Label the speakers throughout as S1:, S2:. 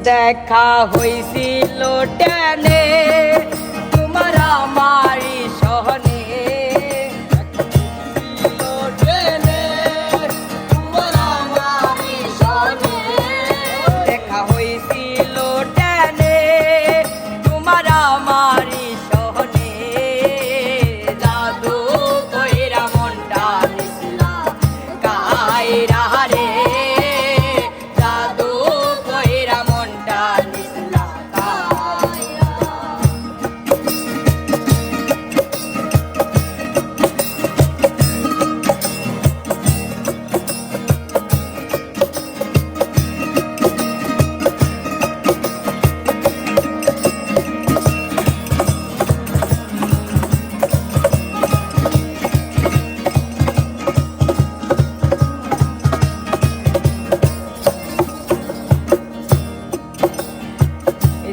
S1: দেখা হইছিল টেনে তোমার আমারি সহনে দেখা হইছিল টেনে তোমার আমারি সহনে জাদু কইরা মনটা নিছিলা কায়রা রে জাদু কইরা মনটা নিছিলা কায়রা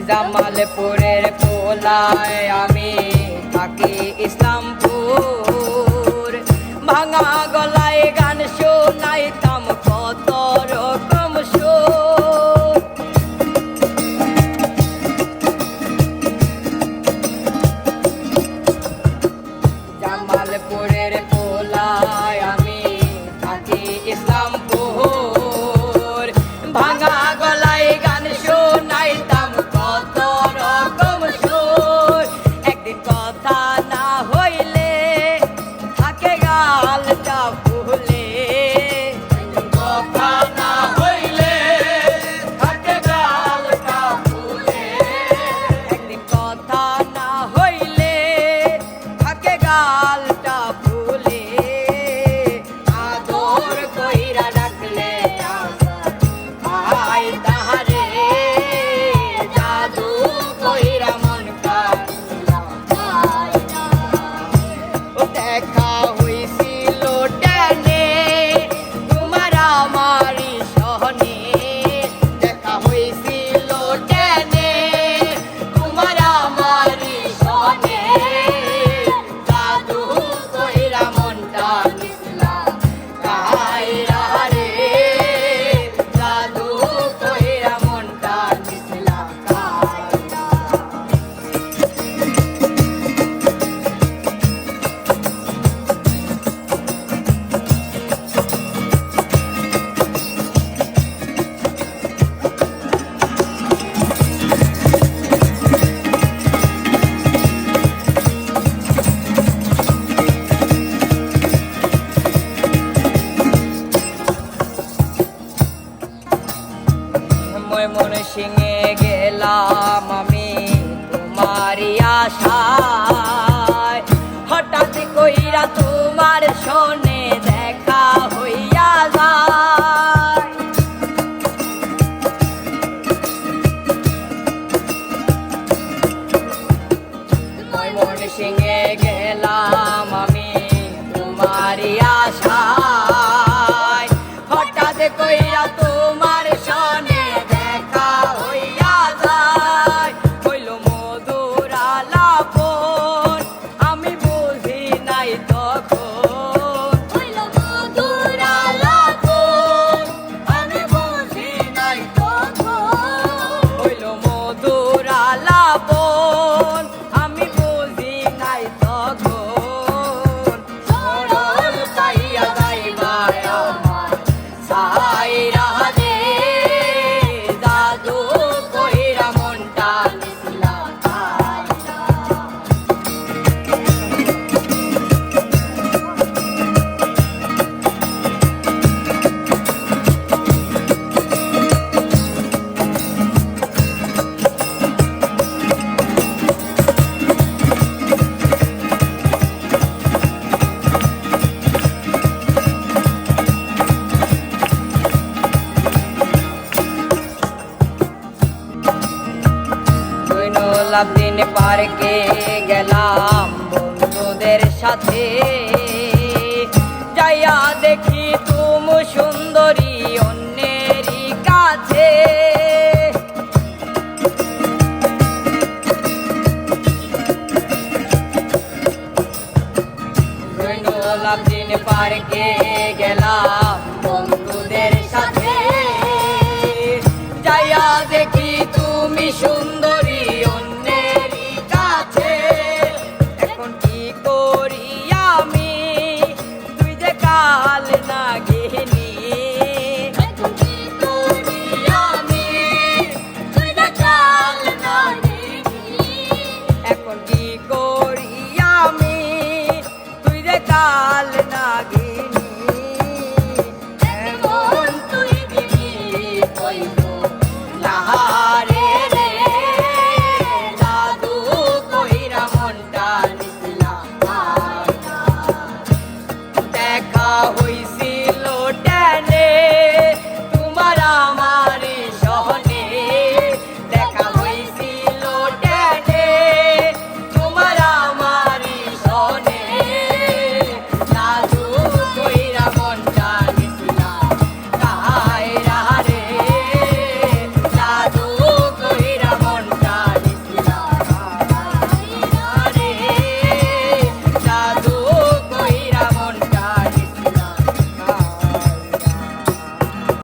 S1: জামালপুরের পোলায় আমি থাকি ইসলামপুর ভাঙা গলায় গান শোনাইতাম কত রকম সুর জামালপুরের পোলায় আমি থাকি ইসলামপুর ভাঙা গলায় গান শোনাইতাম কত রকম সুর একদিন কথা না হইলে থাকে গালটা ফুলে কথা না হইলে থাকে গালটা ফুলে একদিন কথা না হইলে থাকে গালটা ফুলে আদর কইরা ডাকলে আই তাহারে জাদু কইরা মন কাড়িলা কায়রা ও দেখা হইছিল টেনে তোমার আমারি সহনে দেখা হইছিল টেনে তোমার আমারি সহনে জাদু কইরা মনটা নিছিলা কায়রা রে জাদু কইরা মনটা নিছিলা কায়রা ময়মনসিংহে গেলাম আমি তোমারই আশায় হঠাৎ কইরা তোমার সনে দেখা হইয়া যায় ময়মনসিংহে গেলাম আমি তোমারই আশায় হঠাৎ কইরা তোমার সনে দেখা হইয়া যায় হইল মধুর আলাপন আমি বুঝি নাই তখন হইল মধুর আলাপন আমি বুঝি নাই তখন হইল মধুর আলাপন আমি বুঝি নাই তখন সরল পাইয়া যাইবা আমার সাইরা রে জাদু কইরা মনটা নিছিলা কায়রা জৈনুলাবদিন পার্কে গেলাম বন্ধুদের সাথে যাইয়া দেখি তুমি সুন্দরী অন্যেরই কাছে জৈনুলাবদিন পার্কে গেলাম বন্ধুদের সাথে যাইয়া দেখি সুন্দর